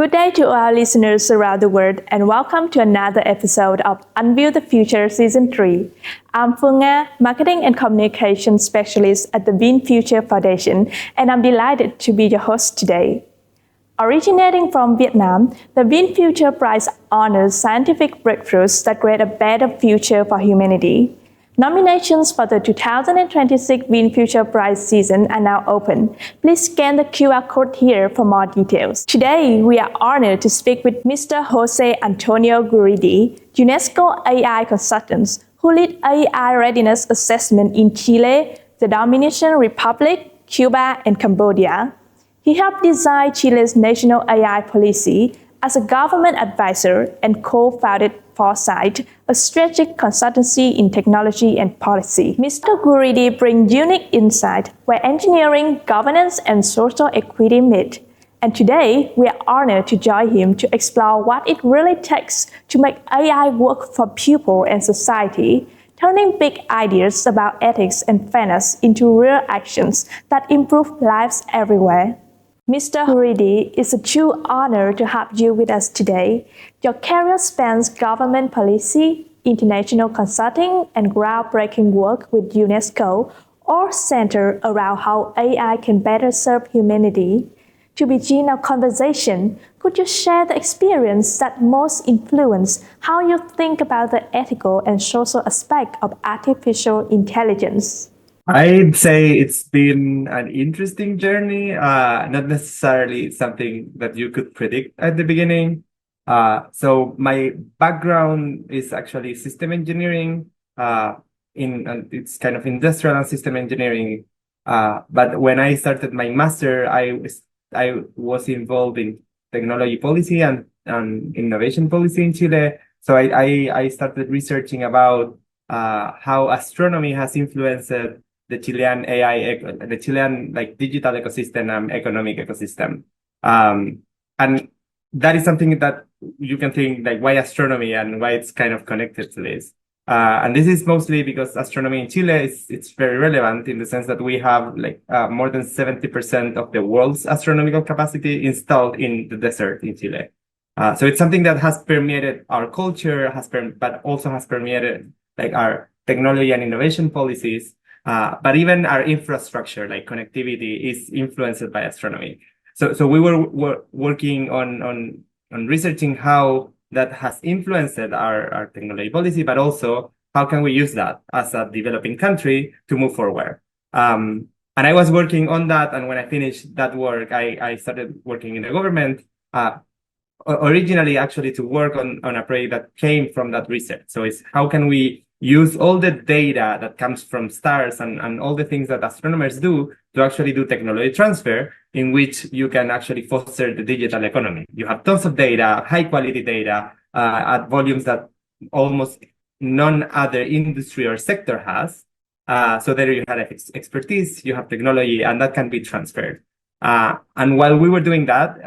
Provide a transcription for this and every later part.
Good day to our listeners around the world and welcome to another episode of Unveil the Future Season 3. I'm Phương Nga, Marketing and Communication Specialist at the VinFuture Foundation, and I'm delighted to be your host today. Originating from Vietnam, the VinFuture Prize honors scientific breakthroughs that create a better future for humanity. Nominations for the 2026 VinFuture Prize season are now open. Please scan the QR code here for more details. Today, we are honored to speak with Mr. José Antonio Guridi, UNESCO AI consultant, who lead AI readiness assessment in Chile, the Dominican Republic, Cuba, and Cambodia. He helped design Chile's national AI policy as a government advisor and co-founded Foresight, a strategic consultancy in technology and policy. Mr. Guridi brings unique insight where engineering, governance, and social equity meet. And today, we are honored to join him to explore what it really takes to make AI work for people and society, turning big ideas about ethics and fairness into real actions that improve lives everywhere. Mr. Guridi, it's a true honor to have you with us today. Your career spans government policy, international consulting, and groundbreaking work with UNESCO, all centered around how AI can better serve humanity. To begin our conversation, could you share the experience that most influenced how you think about the ethical and social aspect of artificial intelligence? I'd say it's been an interesting journey, not necessarily something that you could predict at the beginning. So my background is actually system engineering, it's kind of industrial and system engineering. But when I started my master, I was involved in technology policy and innovation policy in Chile. So I started researching about how astronomy has influenced the Chilean the Chilean digital ecosystem and economic ecosystem. And that is something that you can think why astronomy and why it's kind of connected to this. And this is mostly because astronomy in Chile it's very relevant in the sense that we have more than 70% of the world's astronomical capacity installed in the desert in Chile. So it's something that has permeated our culture, but also has permeated our technology and innovation policies. But even our infrastructure, like connectivity, is influenced by astronomy. So we were working on researching how that has influenced our technology policy, but also how can we use that as a developing country to move forward. And I was working on that, and when I finished that work, I started working in the government, originally actually to work on a project that came from that research. So it's how can we use all the data that comes from stars and all the things that astronomers do to actually do technology transfer in which you can actually foster the digital economy. You have tons of data, high quality data, at volumes that almost none other industry or sector has. So there you have expertise, you have technology, and that can be transferred. And while we were doing that,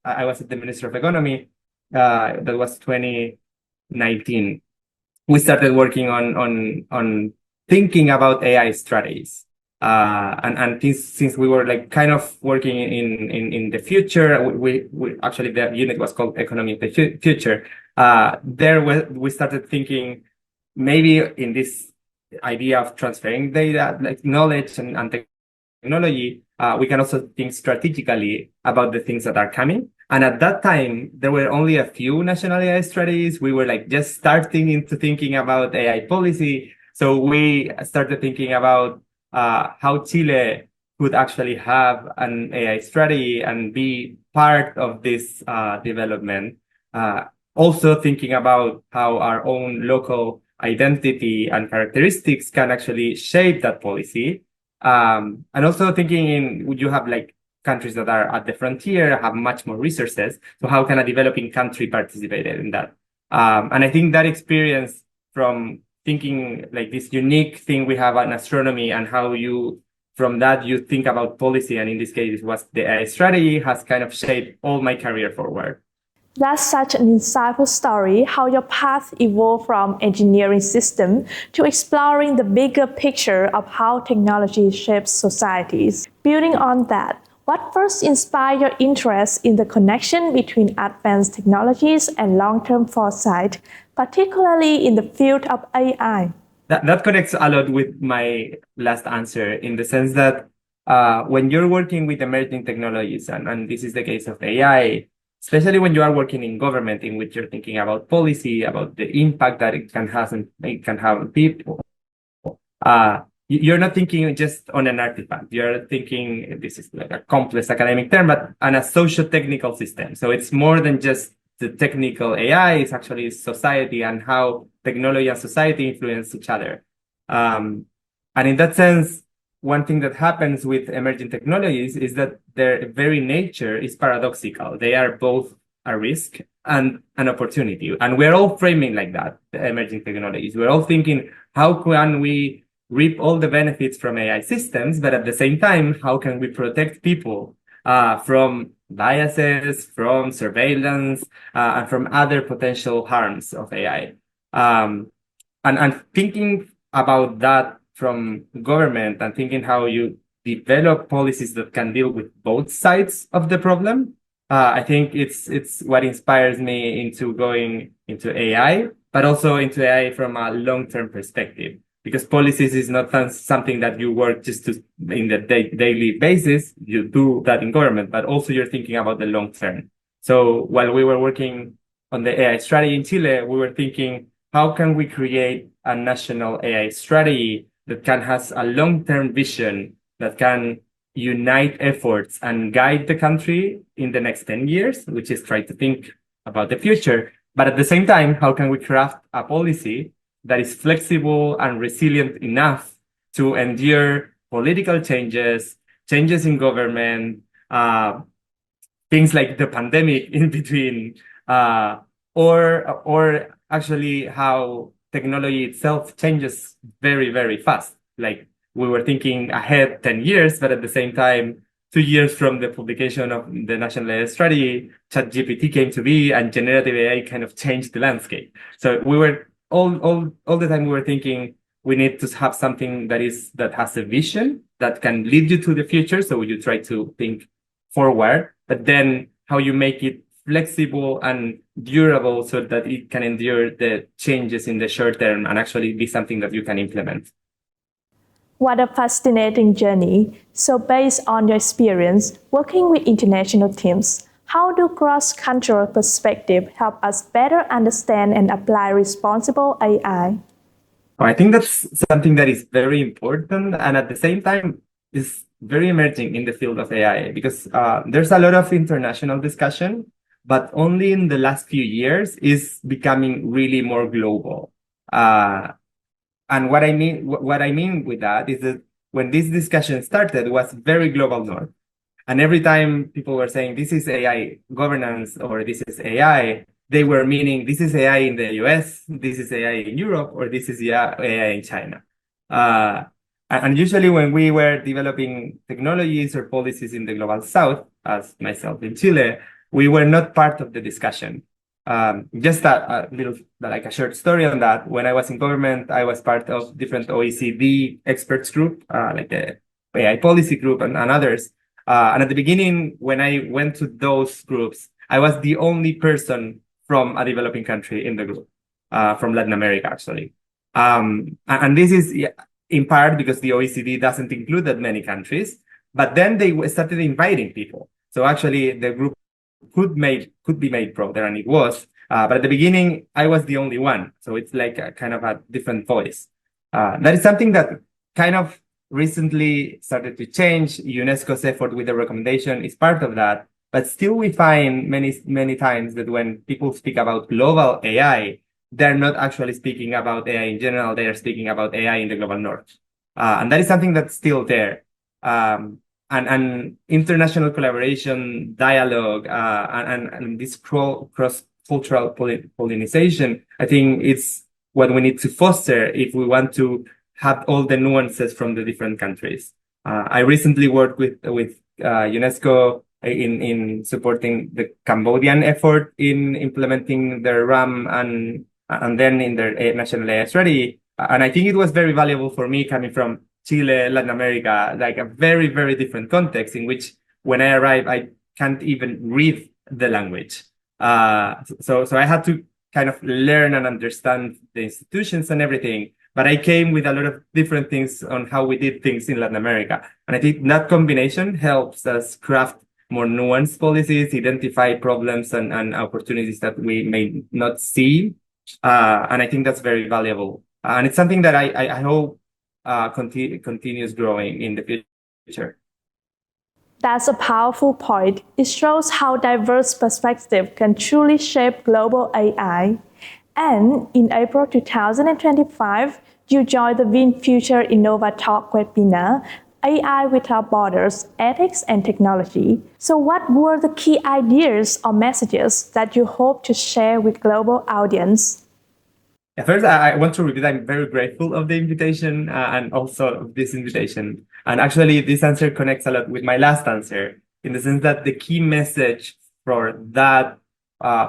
I was at the Ministry of Economy, that was 2019. We started working on thinking about AI strategies. And since we were kind of working in the future, we actually, the unit was called Economy of the Future. We started thinking maybe in this idea of transferring data, knowledge and technology, we can also think strategically about the things that are coming. And at that time, there were only a few national AI strategies. We were just starting into thinking about AI policy. So we started thinking about how Chile could actually have an AI strategy and be part of this development. Also thinking about how our own local identity and characteristics can actually shape that policy. And also thinking you have countries that are at the frontier, have much more resources. So how can a developing country participate in that? And I think that experience from thinking this unique thing we have in astronomy and how from that you think about policy, and in this case it was the AI strategy, has kind of shaped all my career forward. That's such an insightful story, how your path evolved from engineering system to exploring the bigger picture of how technology shapes societies. Building on that, What first inspired your interest in the connection between advanced technologies and long-term foresight, particularly in the field of AI? That connects a lot with my last answer in the sense that when you're working with emerging technologies, and this is the case of AI, especially when you are working in government, in which you're thinking about policy, about the impact that it can have on people, you're not thinking just on an artifact. You're thinking, this is like a complex academic term, but on a socio-technical system. So it's more than just the technical AI, it's actually society and how technology and society influence each other. And in that sense, one thing that happens with emerging technologies is that their very nature is paradoxical. They are both a risk and an opportunity. And we're all framing like that, the emerging technologies. We're all thinking, how can we reap all the benefits from AI systems, but at the same time, how can we protect people from biases, from surveillance, and from other potential harms of AI? And thinking about that from government and thinking how you develop policies that can deal with both sides of the problem, I think it's what inspires me into going into AI, but also into AI from a long-term perspective. Because policies is not something that you work just to in the daily basis. You do that in government, but also you're thinking about the long term. So while we were working on the AI strategy in Chile, we were thinking, how can we create a national AI strategy that can has a long-term vision that can unite efforts and guide the country in the next 10 years, which is try to think about the future. But at the same time, how can we craft a policy that is flexible and resilient enough to endure political changes, changes in government, things like the pandemic in between, or actually how technology itself changes very, very fast. Like we were thinking ahead 10 years, but at the same time, 2 years from the publication of the National AI Strategy, ChatGPT came to be and generative AI kind of changed the landscape. So we were all the time we were thinking we need to have something that has a vision that can lead you to the future. So you try to think forward, but then how you make it flexible and durable so that it can endure the changes in the short term and actually be something that you can implement. What a fascinating journey. So based on your experience working with international teams, how do cross-cultural perspectives help us better understand and apply responsible AI? I think that's something that is very important and at the same time is very emerging in the field of AI because there's a lot of international discussion, but only in the last few years is becoming really more global. And what I mean with that is that when this discussion started, it was very global north. And every time people were saying, this is AI governance or this is AI, they were meaning this is AI in the US, this is AI in Europe, or this is AI in China. And usually when we were developing technologies or policies in the global south, as myself in Chile, we were not part of the discussion. Just a little, like a short story on that. When I was in government, I was part of different OECD experts group, like the AI policy group and others. And at the beginning, when I went to those groups, I was the only person from a developing country in the group, from Latin America, actually. And this is in part because the OECD doesn't include that many countries, but then they started inviting people. So actually the group could be made broader, and it was. But at the beginning, I was the only one. So it's like a kind of a different voice. That is something that kind of recently started to change. UNESCO's effort with the recommendation is part of that. But still we find many times that when people speak about global AI, they're not actually speaking about AI in general. They are speaking about AI in the global north. And that is something that's still there. And international collaboration, dialogue, and this cross-cultural pollination, I think it's what we need to foster if we want to have all the nuances from the different countries. I recently worked with UNESCO in supporting the Cambodian effort in implementing their RAM and then in their national AI strategy. And I think it was very valuable for me coming from Chile, Latin America, like a very, very different context in which when I arrive, I can't even read the language. So I had to kind of learn and understand the institutions and everything. But I came with a lot of different things on how we did things in Latin America. And I think that combination helps us craft more nuanced policies, identify problems and opportunities that we may not see. And I think that's very valuable. And it's something that I hope continues growing in the future. That's a powerful point. It shows how diverse perspectives can truly shape global AI. And in April 2025, you joined the VinFuture Innova Talk webinar, AI Without Borders, Ethics and Technology. So what were the key ideas or messages that you hope to share with global audience? First, I want to repeat I'm very grateful of the invitation and also of this invitation. And actually, this answer connects a lot with my last answer in the sense that the key message for that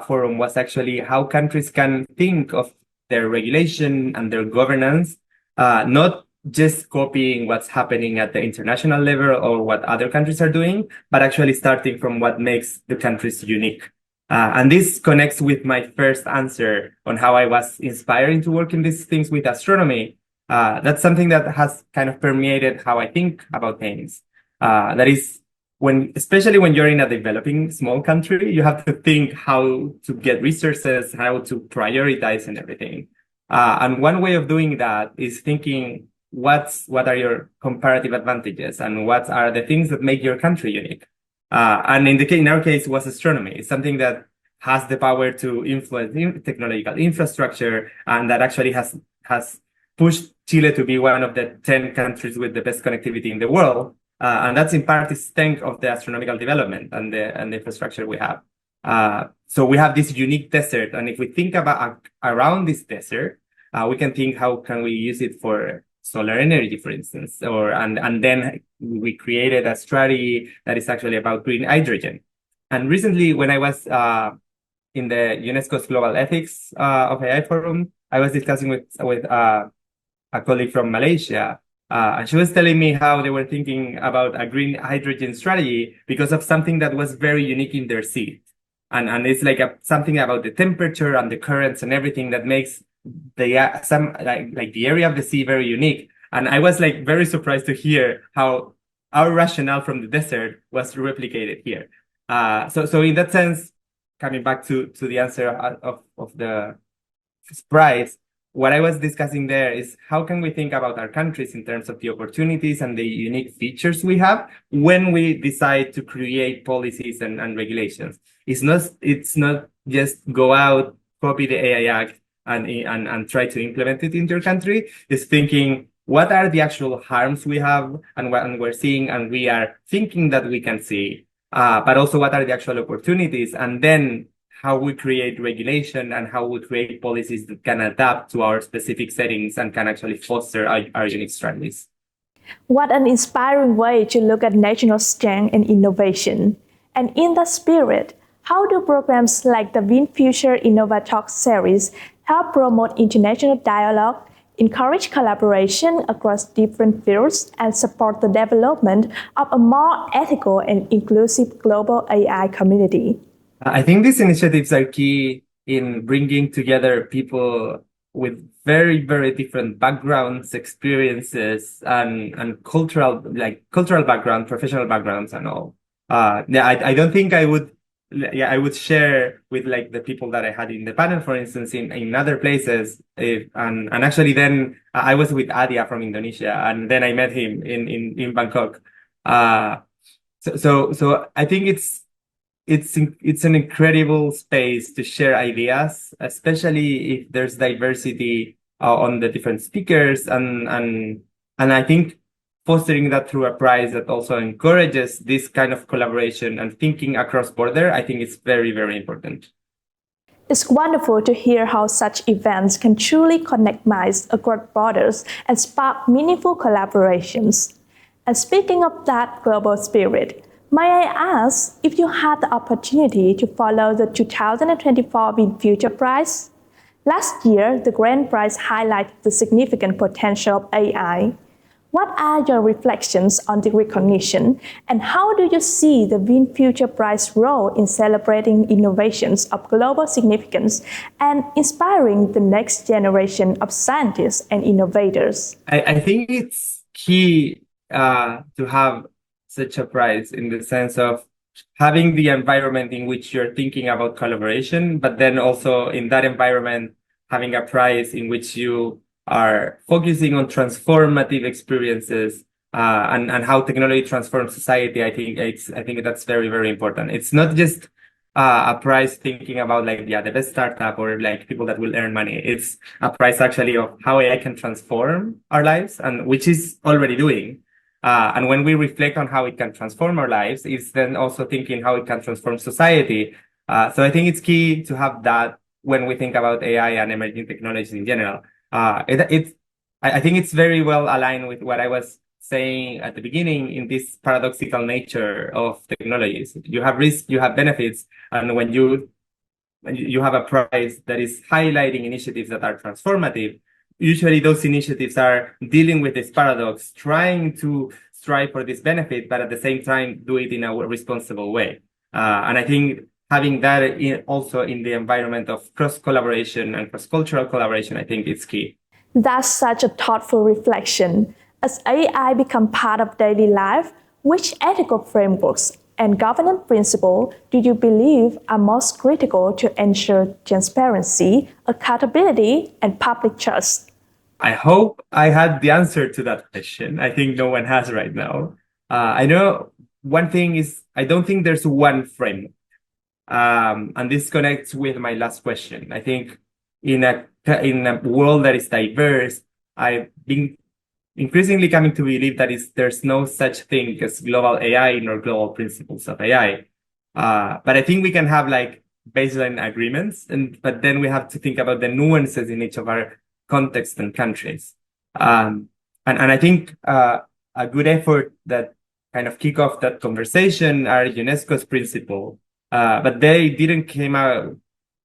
forum was actually how countries can think of their regulation and their governance, not just copying what's happening at the international level or what other countries are doing, but actually starting from what makes the countries unique. And this connects with my first answer on how I was inspired to work in these things with astronomy. That's something that has kind of permeated how I think about things. That is, especially when you're in a developing small country, you have to think how to get resources, how to prioritize and everything. And one way of doing that is thinking what are your comparative advantages and what are the things that make your country unique. And in our case, it was astronomy. It's something that has the power to influence technological infrastructure and that actually has pushed Chile to be one of the 10 countries with the best connectivity in the world. And that's in part is thanks of the astronomical development and the infrastructure we have. So we have this unique desert. And if we think about around this desert, we can think how can we use it for solar energy, for instance, and then we created a strategy that is actually about green hydrogen. And recently, when I was in the UNESCO's Global Ethics of AI Forum, I was discussing with a colleague from Malaysia, and she was telling me how they were thinking about a green hydrogen strategy because of something that was very unique in their sea. And it's like something about the temperature and the currents and everything that makes the area of the sea very unique. And I was like very surprised to hear how our rationale from the desert was replicated here. So in that sense, coming back to the answer of the prize, what I was discussing there is how can we think about our countries in terms of the opportunities and the unique features we have when we decide to create policies and regulations. It's not just go out, copy the AI Act and try to implement it in your country. It's thinking what are the actual harms we have and we're seeing and we are thinking that we can see, but also what are the actual opportunities, and then how we create regulation and how we create policies that can adapt to our specific settings and can actually foster our unique strategies. What an inspiring way to look at national strength and innovation. And in that spirit, how do programs like the VinFuture Innova Talk series help promote international dialogue, encourage collaboration across different fields, and support the development of a more ethical and inclusive global AI community? I think these initiatives are key in bringing together people with very, very different backgrounds, experiences, and cultural background, professional backgrounds, and all. I don't think I would share with like the people that I had in the panel, for instance, in other places. And actually, then I was with Adia from Indonesia, and then I met him in Bangkok. So I think it's an incredible space to share ideas, especially if there's diversity on the different speakers, and I think fostering that through a prize that also encourages this kind of collaboration and thinking across border, I think it's very, very important. It's wonderful to hear how such events can truly connect minds across borders and spark meaningful collaborations. And speaking of that global spirit, may I ask if you had the opportunity to follow the 2024 VinFuture Prize? Last year, the grand prize highlighted the significant potential of AI. What are your reflections on the recognition, and how do you see the VinFuture Prize role in celebrating innovations of global significance and inspiring the next generation of scientists and innovators? I think it's key to have such a prize in the sense of having the environment in which you're thinking about collaboration, but then also in that environment, having a prize in which you are focusing on transformative experiences and how technology transforms society. I think that's very, very important. It's not just a prize thinking about like, the best startup or like people that will earn money. It's a prize actually of how AI can transform our lives, and which is already doing. And when we reflect on how it can transform our lives, it's then also thinking how it can transform society. So I think it's key to have that when we think about AI and emerging technologies in general. I think it's very well aligned with what I was saying at the beginning in this paradoxical nature of technologies. You have risk, you have benefits, and when you have a prize that is highlighting initiatives that are transformative, usually those initiatives are dealing with this paradox, trying to strive for this benefit, but at the same time do it in a responsible way. And I think having that also in the environment of cross-collaboration and cross-cultural collaboration, I think it's key. That's such a thoughtful reflection. As AI becomes part of daily life, which ethical frameworks and governance principles do you believe are most critical to ensure transparency, accountability, and public trust? I hope I had the answer to that question. I think no one has right now. I know one thing is, I don't think there's one framework. And this connects with my last question. I think in a world that is diverse, I've been increasingly coming to believe that there's no such thing as global AI nor global principles of AI. But I think we can have like baseline agreements, but then we have to think about the nuances in each of our contexts and countries. And I think a good effort that kind of kick off that conversation are UNESCO's principle, but they didn't came out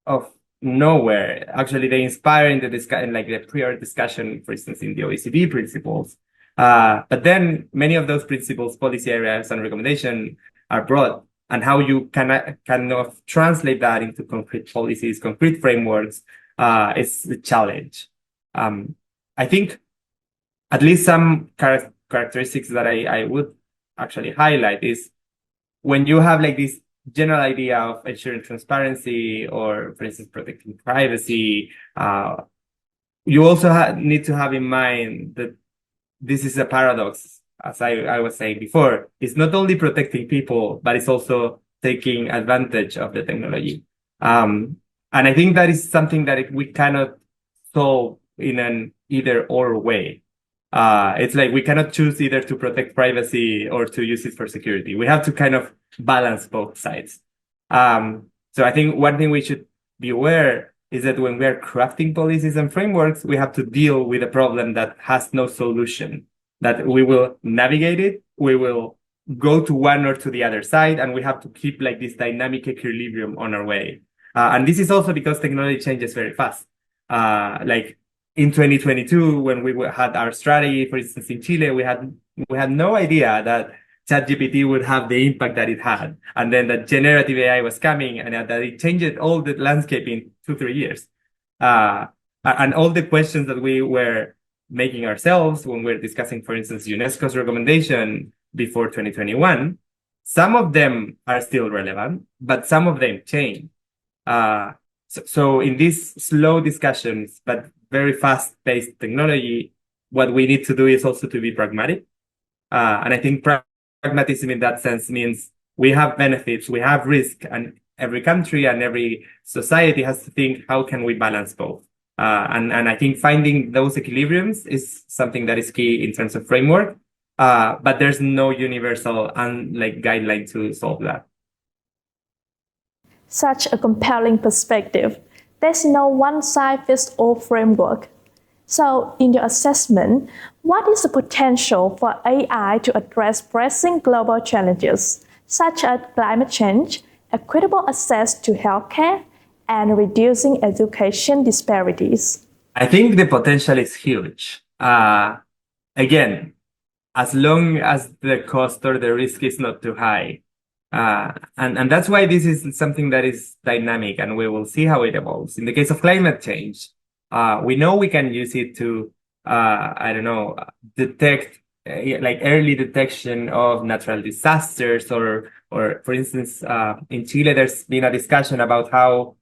of nowhere. Actually, they inspire in the discussion, like the prior discussion, for instance, in the OECD principles. But then many of those principles, policy areas, and recommendation are broad, and how you can kind of translate that into concrete policies, concrete frameworks, is the challenge. I think at least some characteristics that I would actually highlight is when you have like this general idea of ensuring transparency or, for instance, protecting privacy, you also need to have in mind that this is a paradox, as I was saying before. It's not only protecting people, but it's also taking advantage of the technology. And I think that is something that we cannot solve in an either or way. It's like we cannot choose either to protect privacy or to use it for security. We have to kind of balance both sides. So I think one thing we should be aware is that when we are crafting policies and frameworks, we have to deal with a problem that has no solution, that we will navigate it, we will go to one or to the other side, and we have to keep like this dynamic equilibrium on our way. And this is also because technology changes very fast. Like in 2022, when we had our strategy, for instance, in Chile, we had no idea that ChatGPT would have the impact that it had, and then that generative AI was coming, and that it changed all the landscape in 2-3 years. And all the questions that we were making ourselves when we're discussing, for instance, UNESCO's recommendation before 2021, some of them are still relevant, but some of them change. So in these slow discussions, but very fast-paced technology, what we need to do is also to be pragmatic. And I think pragmatism in that sense means we have benefits, we have risk, and every country and every society has to think, how can we balance both? And I think finding those equilibriums is something that is key in terms of framework, but there's no universal guideline to solve that. Such a compelling perspective. There's no one-size-fits-all framework. So, in your assessment, what is the potential for AI to address pressing global challenges, such as climate change, equitable access to healthcare, and reducing education disparities? I think the potential is huge. Again, as long as the cost or the risk is not too high. And that's why this is something that is dynamic, and we will see how it evolves. In the case of climate change, we know we can use it to, I don't know, detect like early detection of natural disasters, or for instance, in Chile, there's been a discussion about how,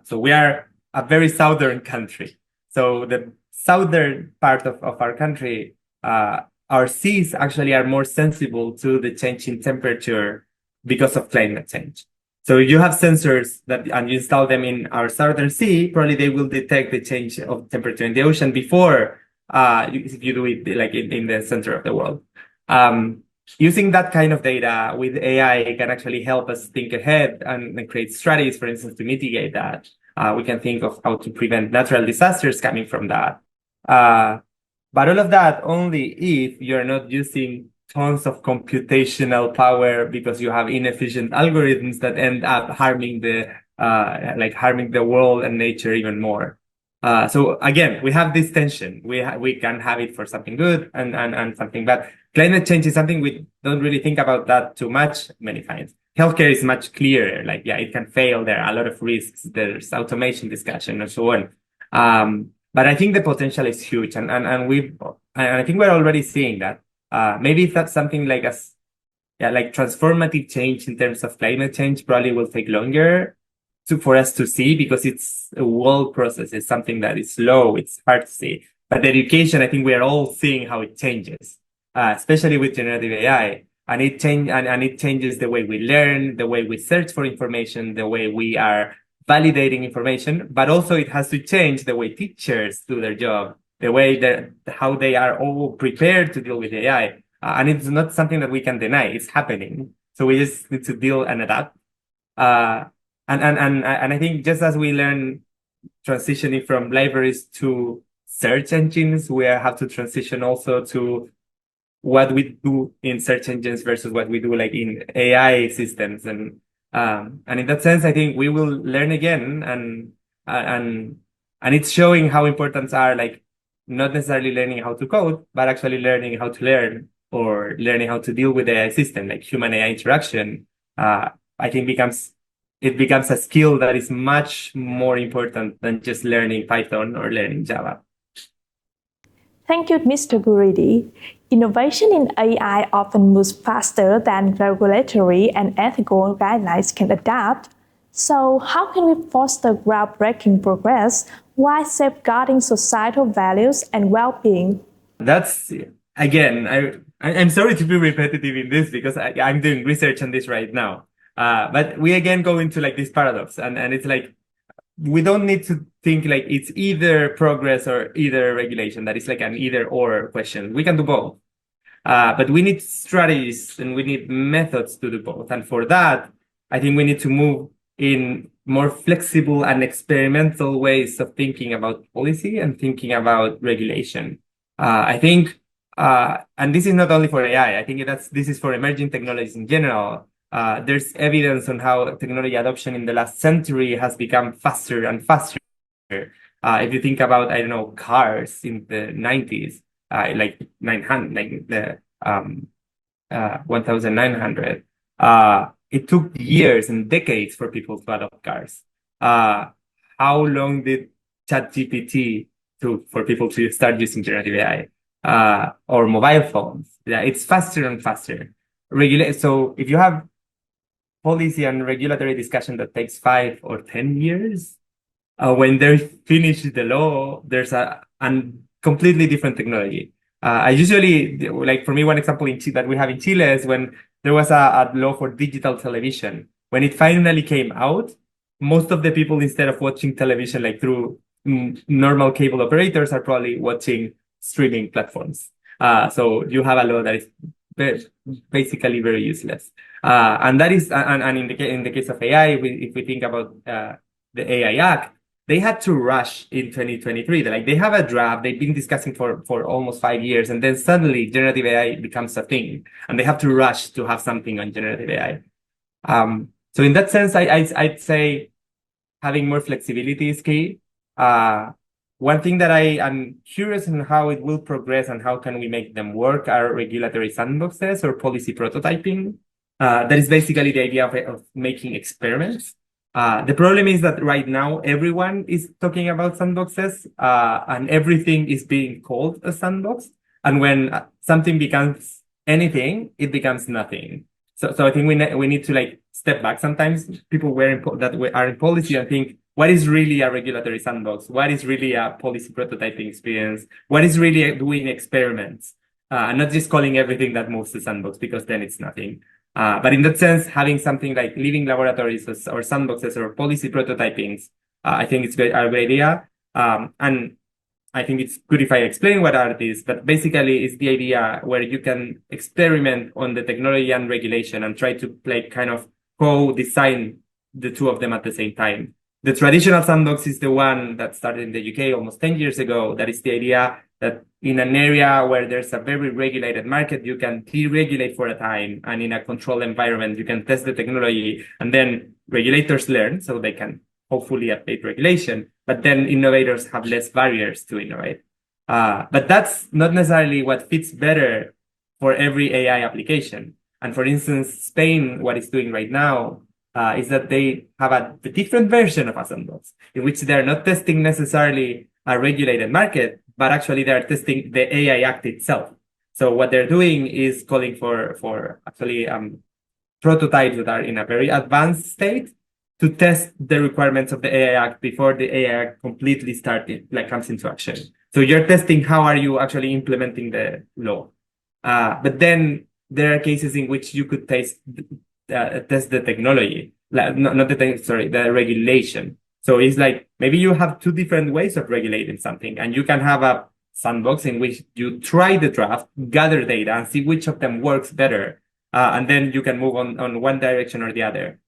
so we are a very southern country. So the southern part of our country, our seas actually are more sensible to the change in temperature because of climate change. So if you have sensors and you install them in our southern sea, probably they will detect the change of temperature in the ocean before if you do it like in the center of the world. Using that kind of data with AI can actually help us think ahead and create strategies, for instance, to mitigate that. We can think of how to prevent natural disasters coming from that. But all of that only if you're not using tons of computational power because you have inefficient algorithms that end up harming the world and nature even more. So again, we have this tension. We can have it for something good and something bad. Climate change is something we don't really think about that too much many times. Healthcare is much clearer. Like, yeah, it can fail. There are a lot of risks. There's automation discussion and so on. But I think the potential is huge, and I think we're already seeing that. Maybe if that's something like like transformative change in terms of climate change, probably will take longer for us to see, because it's a world process. It's something that is slow. It's hard to see. But education, I think we are all seeing how it changes, especially with generative AI. And it changes the way we learn, the way we search for information, the way we are validating information, but also it has to change the way teachers do their job, the way that how they are all prepared to deal with AI. And it's not something that we can deny. It's happening. So we just need to deal and adapt. And I think just as we learn transitioning from libraries to search engines, we have to transition also to what we do in search engines versus what we do like in AI systems. And in that sense, I think we will learn again, and it's showing how important are like not necessarily learning how to code, but actually learning how to learn, or learning how to deal with the AI system, like human AI interaction. I think it becomes a skill that is much more important than just learning Python or learning Java. Thank you, Mr. Guridi. Innovation in AI often moves faster than regulatory and ethical guidelines can adapt. So, how can we foster groundbreaking progress while safeguarding societal values and well-being? That's, again, I'm sorry to be repetitive in this, because I'm doing research on this right now. But we again go into like this paradox, and it's like, we don't need to think like it's either progress or either regulation. That is like an either or question. We can do both. But we need strategies and we need methods to do both. And for that, I think we need to move in more flexible and experimental ways of thinking about policy and thinking about regulation. I think, and this is not only for AI, I think this is for emerging technologies in general. There's evidence on how technology adoption in the last century has become faster and faster. If you think about, I don't know, cars in the 90s, like 900, like the 1900, it took years and decades for people to adopt cars. How long did ChatGPT took for people to start using generative AI? Or mobile phones? Yeah, it's faster and faster. So if you have policy and regulatory discussion that takes 5 or 10 years, when they finish the law, there's a completely different technology. I usually, like for me, one example that we have in Chile is when there was a law for digital television. When it finally came out, most of the people, instead of watching television like through normal cable operators, are probably watching streaming platforms. So you have a law that is basically very useless. And that is, and in the case of AI, if we think about the AI Act, they had to rush in 2023. They have a draft they've been discussing for almost 5 years, and then suddenly generative AI becomes a thing, and they have to rush to have something on generative AI. So in that sense, I'd say having more flexibility is key. one thing that I am curious on how it will progress and how can we make them work are regulatory sandboxes or policy prototyping. That is basically the idea of making experiments. The problem is that right now everyone is talking about sandboxes, and everything is being called a sandbox. And when something becomes anything, it becomes nothing. So I think we need to like step back. Sometimes people are in policy and think, what is really a regulatory sandbox? What is really a policy prototyping experience? What is really doing experiments? And not just calling everything that moves to sandbox, because then it's nothing. But in that sense, having something like living laboratories or sandboxes or policy prototypings, I think it's a great idea. And I think it's good if I explain what are these, but basically it's the idea where you can experiment on the technology and regulation and try to like kind of co-design the two of them at the same time. The traditional sandbox is the one that started in the UK almost 10 years ago. That is the idea that in an area where there's a very regulated market, you can deregulate for a time, and in a controlled environment, you can test the technology, and then regulators learn so they can hopefully update regulation, but then innovators have less barriers to innovate. But that's not necessarily what fits better for every AI application. And for instance, Spain, what it's doing right now is that they have a different version of a sandbox in which they're not testing necessarily a regulated market, but actually they're testing the AI Act itself. So what they're doing is calling for actually prototypes that are in a very advanced state to test the requirements of the AI Act before the AI Act completely comes into action. So you're testing how are you actually implementing the law. But then there are cases in which you could test the technology, the regulation. So it's like maybe you have two different ways of regulating something, and you can have a sandbox in which you try the draft, gather data, and see which of them works better, and then you can move on one direction or the other.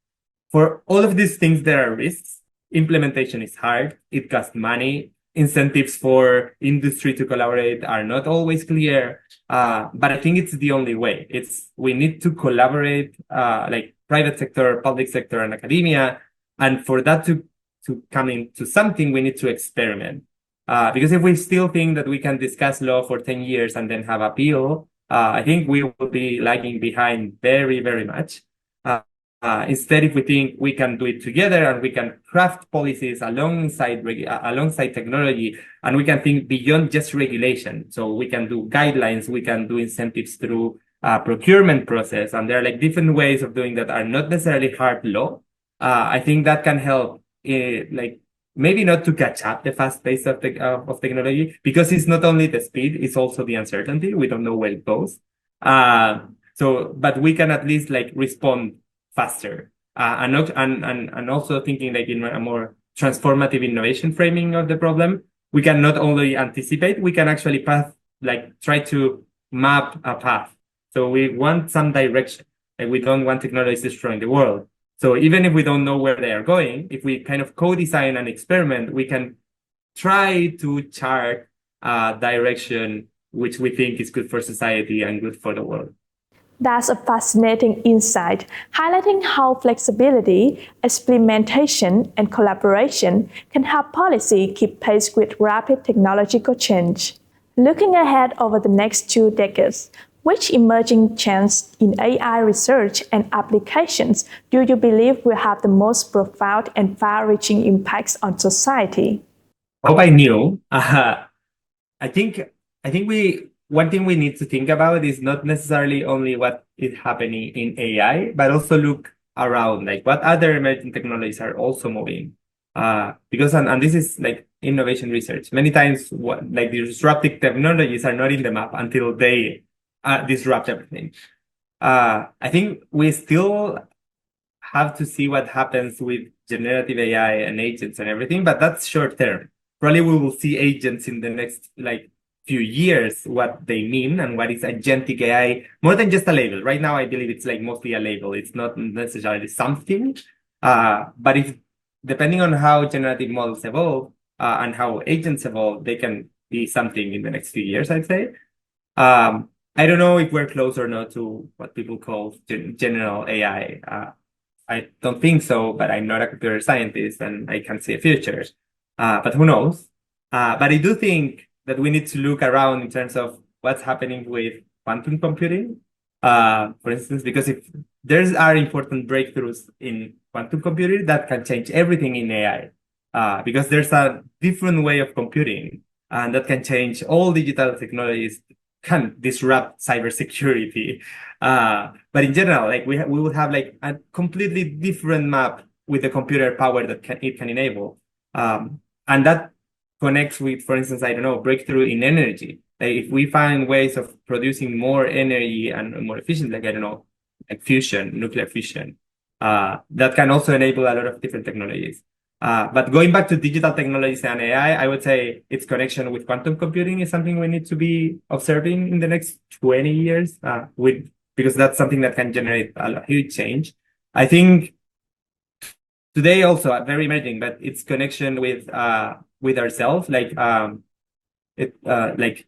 For all of these things, there are risks. Implementation is hard. It costs money. Incentives for industry to collaborate are not always clear. But I think it's the only way. We need to collaborate, like private sector, public sector, and academia. And for that to come into something, we need to experiment. Because if we still think that we can discuss law for 10 years and then have appeal, I think we will be lagging behind very, very much. Instead, if we think we can do it together and we can craft policies alongside technology, and we can think beyond just regulation. So we can do guidelines, we can do incentives through procurement process, and there are like different ways of doing that are not necessarily hard law. I think that can help, like maybe not to catch up the fast pace of technology, because it's not only the speed, it's also the uncertainty. We don't know where it goes. But we can at least like respond faster, and also thinking like in a more transformative innovation framing of the problem. We can not only anticipate, we can actually try to map a path. So we want some direction, and we don't want technologies destroying the world. So even if we don't know where they are going, if we kind of co-design an experiment, we can try to chart a direction which we think is good for society and good for the world. That's a fascinating insight, highlighting how flexibility, experimentation, and collaboration can help policy keep pace with rapid technological change. Looking ahead over the next 2 decades, which emerging trends in AI research and applications do you believe will have the most profound and far-reaching impacts on society? I hope I knew. One thing we need to think about is not necessarily only what is happening in AI, but also look around, like what other emerging technologies are also moving. Because this is like innovation research. Many times, the disruptive technologies are not in the map until they disrupt everything. I think we still have to see what happens with generative AI and agents and everything, but that's short term. Probably we will see agents in the next few years, what they mean and what is agentic AI, more than just a label. Right now, I believe it's mostly a label. It's not necessarily something. But depending on how generative models evolve and how agents evolve, they can be something in the next few years, I'd say. I don't know if we're close or not to what people call general AI. I don't think so, but I'm not a computer scientist and I can't see a future. But who knows? But I do think that we need to look around in terms of what's happening with quantum computing. For instance, because if there are important breakthroughs in quantum computing that can change everything in AI, because there's a different way of computing and that can change all digital technologies, can disrupt cybersecurity. But in general, like we would have like a completely different map with the computer power that it can enable. And that connects with, for instance, I don't know, breakthrough in energy. Like if we find ways of producing more energy and more efficient, like I don't know, like fusion, nuclear fusion, that can also enable a lot of different technologies. But going back to digital technologies and AI, I would say its connection with quantum computing is something we need to be observing in the next 20 years, because that's something that can generate a huge change. I think today also very emerging, but its connection with ourselves, like like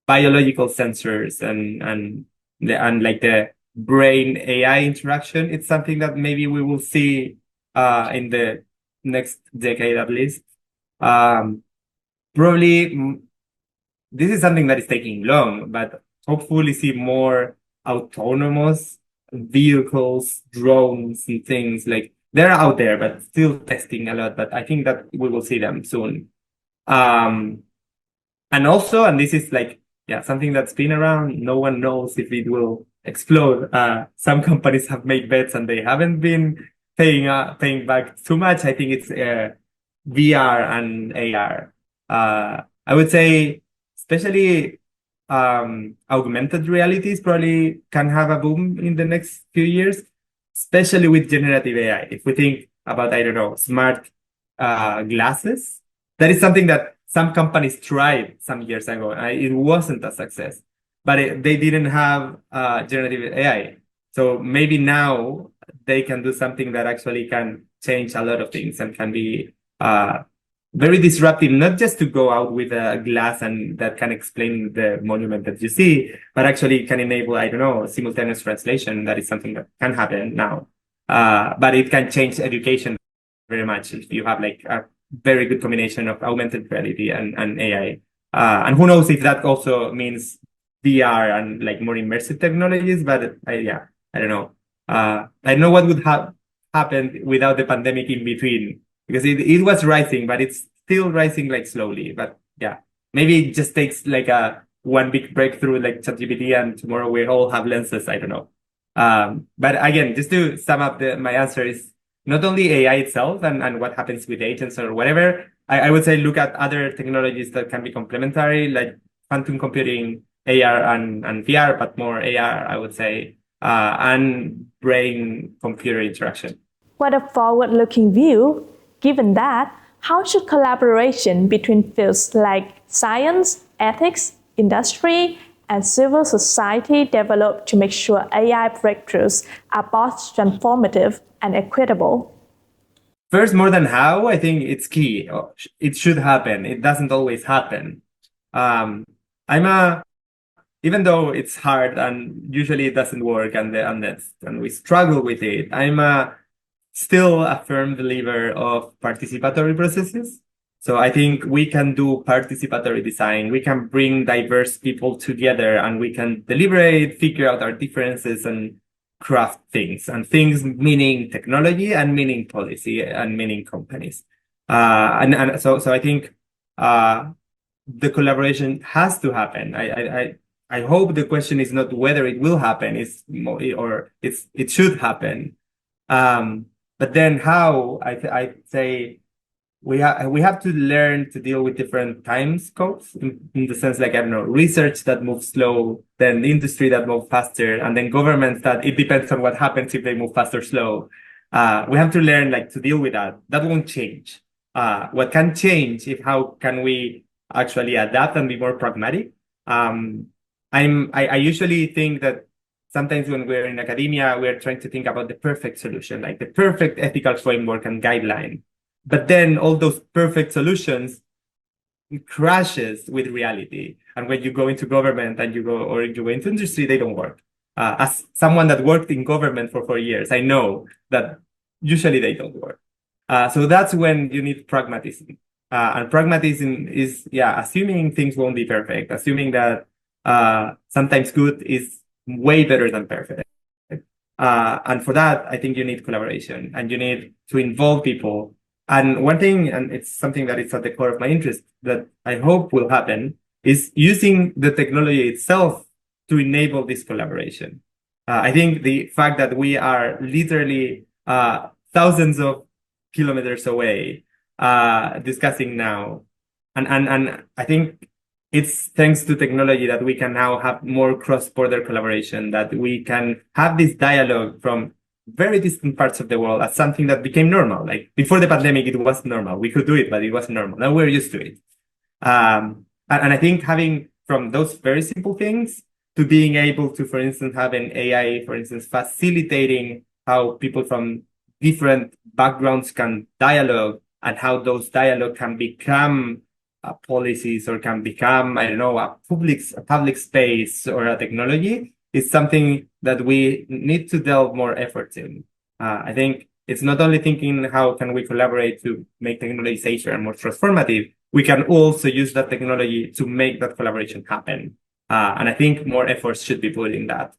biological sensors and like the brain AI interaction. It's something that maybe we will see in the next decade at least. Probably this is something that is taking long, but hopefully see more autonomous vehicles, drones, and things like they're out there, but still testing a lot. But I think that we will see them soon. And also, and this is like, yeah, something that's been around. No one knows if it will explode. Some companies have made bets and they haven't been paying back too much. I think it's VR and AR. I would say, especially augmented realities probably can have a boom in the next few years, especially with generative AI. If we think about, I don't know, smart glasses, that is something that some companies tried some years ago. It wasn't a success, but they didn't have generative AI. So maybe now they can do something that actually can change a lot of things and can be very disruptive, not just to go out with a glass and that can explain the monument that you see, but actually can enable, I don't know, simultaneous translation. That is something that can happen now. But it can change education very much if you have like a very good combination of augmented reality and AI. And who knows if that also means VR and like more immersive technologies, but yeah, I don't know. I don't know what would have happened without the pandemic in between, because it was rising, but it's still rising like slowly. But yeah, maybe it just takes like a one big breakthrough like ChatGPT and tomorrow we all have lenses. I don't know. But again, just to sum up my answer is not only AI itself and what happens with agents or whatever. I would say look at other technologies that can be complementary, like quantum computing, AR and VR, but more AR, I would say, and brain-computer interaction. What a forward-looking view. Given that, how should collaboration between fields like science, ethics, industry, and civil society develop to make sure AI breakthroughs are both transformative and equitable? First, more than how, I think it's key. It should happen. It doesn't always happen. I'm even though it's hard and usually it doesn't work and we struggle with it, I'm still a firm believer of participatory processes. So I think we can do participatory design. We can bring diverse people together and we can deliberate, figure out our differences and craft things, and things meaning technology and meaning policy and meaning companies. And so I think the collaboration has to happen. I hope the question is not whether it will happen, it should happen. But then how, I say we have to learn to deal with different time scopes in the sense, like, I don't know, research that moves slow, then industry that moves faster, and then governments that it depends on what happens if they move fast or slow. We have to learn like to deal with that. That won't change. What can change is how can we actually adapt and be more pragmatic. I usually think that sometimes when we're in academia, we're trying to think about the perfect solution, like the perfect ethical framework and guideline. But then all those perfect solutions crashes with reality. And when you go into government and you go into industry, they don't work. As someone that worked in government for 4 years, I know that usually they don't work. So that's when you need pragmatism. And pragmatism is, assuming things won't be perfect, assuming that sometimes good is way better than perfect. And for that, I think you need collaboration and you need to involve people. And one thing, and it's something that is at the core of my interest, that I hope will happen, is using the technology itself to enable this collaboration. I think the fact that we are literally thousands of kilometers away discussing now, and I think it's thanks to technology that we can now have more cross-border collaboration, that we can have this dialogue from very distant parts of the world as something that became normal. Like before the pandemic, it was normal. We could do it, but it was normal. Now we're used to it. And I think having from those very simple things to being able to, for instance, have an AI, for instance, facilitating how people from different backgrounds can dialogue and how those dialogue can become policies or can become, I don't know, a public space or a technology is something that we need to delve more efforts in. I think it's not only thinking how can we collaborate to make technology safer and more transformative, we can also use that technology to make that collaboration happen. And I think more efforts should be put in that.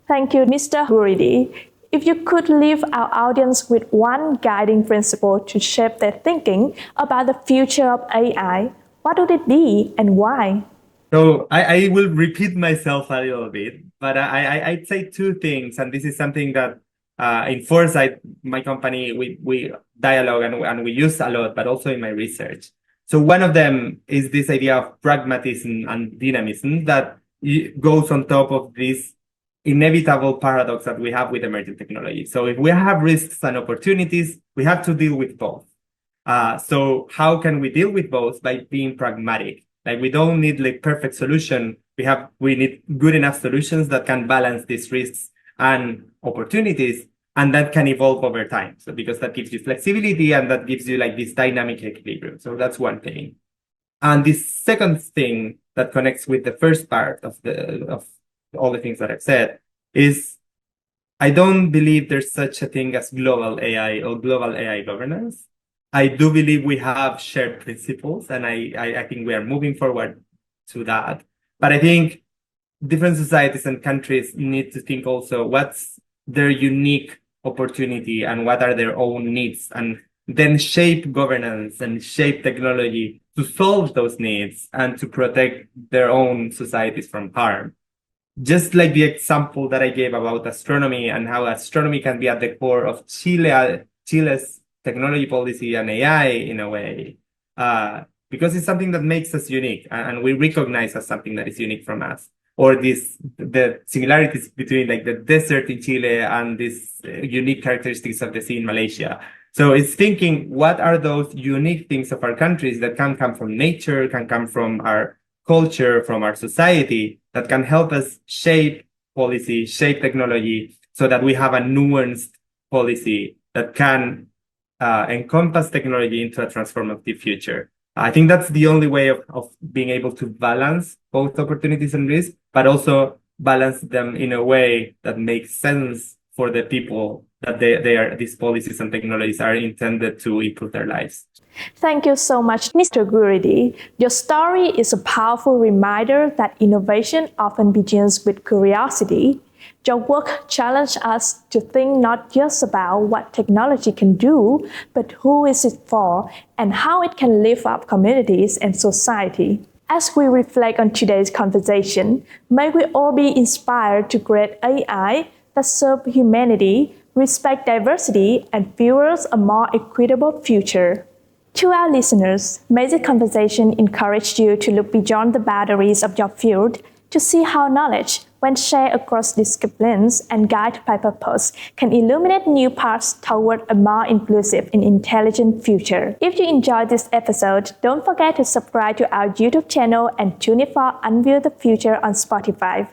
Thank you, Mr. Guridi. If you could leave our audience with one guiding principle to shape their thinking about the future of AI, what would it be and why? So I will repeat myself a little bit, but I'd say two things, and this is something that in Foresight, my company, we dialogue and we use a lot, but also in my research. So one of them is this idea of pragmatism and dynamism that goes on top of this inevitable paradox that we have with emerging technology. So if we have risks and opportunities, we have to deal with both. So how can we deal with both? By being pragmatic. Like we don't need like perfect solution. We need good enough solutions that can balance these risks and opportunities, and that can evolve over time. So because that gives you flexibility and that gives you like this dynamic equilibrium. So that's one thing. And the second thing that connects with the first part of all the things that I've said is I don't believe there's such a thing as global AI or global AI governance. I do believe we have shared principles, and I think we are moving forward to that. But I think different societies and countries need to think also what's their unique opportunity and what are their own needs, and then shape governance and shape technology to solve those needs and to protect their own societies from harm. Just like the example that I gave about astronomy and how astronomy can be at the core of Chile's technology policy and AI in a way, because it's something that makes us unique and we recognize as something that is unique from us. Or the similarities between like the desert in Chile and these unique characteristics of the sea in Malaysia. So it's thinking, what are those unique things of our countries that can come from nature, can come from our culture, from our society, that can help us shape policy, shape technology, so that we have a nuanced policy that can encompass technology into a transformative future. I think that's the only way of being able to balance both opportunities and risks, but also balance them in a way that makes sense for the people that these policies and technologies are intended to improve their lives. Thank you so much, Mr. Guridi. Your story is a powerful reminder that innovation often begins with curiosity. Your work challenged us to think not just about what technology can do, but who is it for and how it can lift up communities and society. As we reflect on today's conversation, may we all be inspired to create AI that serves humanity, respect diversity, and fuels a more equitable future. To our listeners, may this conversation encourage you to look beyond the boundaries of your field to see how knowledge, when shared across disciplines and guided by purpose, can illuminate new paths toward a more inclusive and intelligent future. If you enjoyed this episode, don't forget to subscribe to our YouTube channel and tune in for Unveil the Future on Spotify.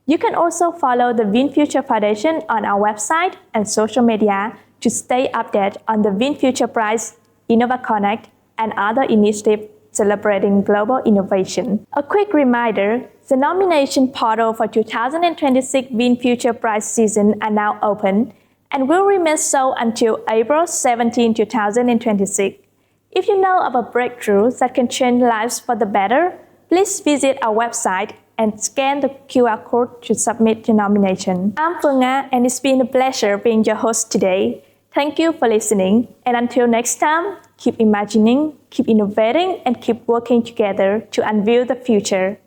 You can also follow the VinFuture Foundation on our website and social media to stay updated on the VinFuture Prize, InnovaConnect, and other initiatives celebrating global innovation. A quick reminder, the nomination portal for 2026 VinFuture Prize season are now open and will remain so until April 17, 2026. If you know of a breakthrough that can change lives for the better, please visit our website and scan the QR code to submit your nomination. I'm Phương Nga, and it's been a pleasure being your host today. Thank you for listening, and until next time, keep imagining, keep innovating, and keep working together to unveil the future.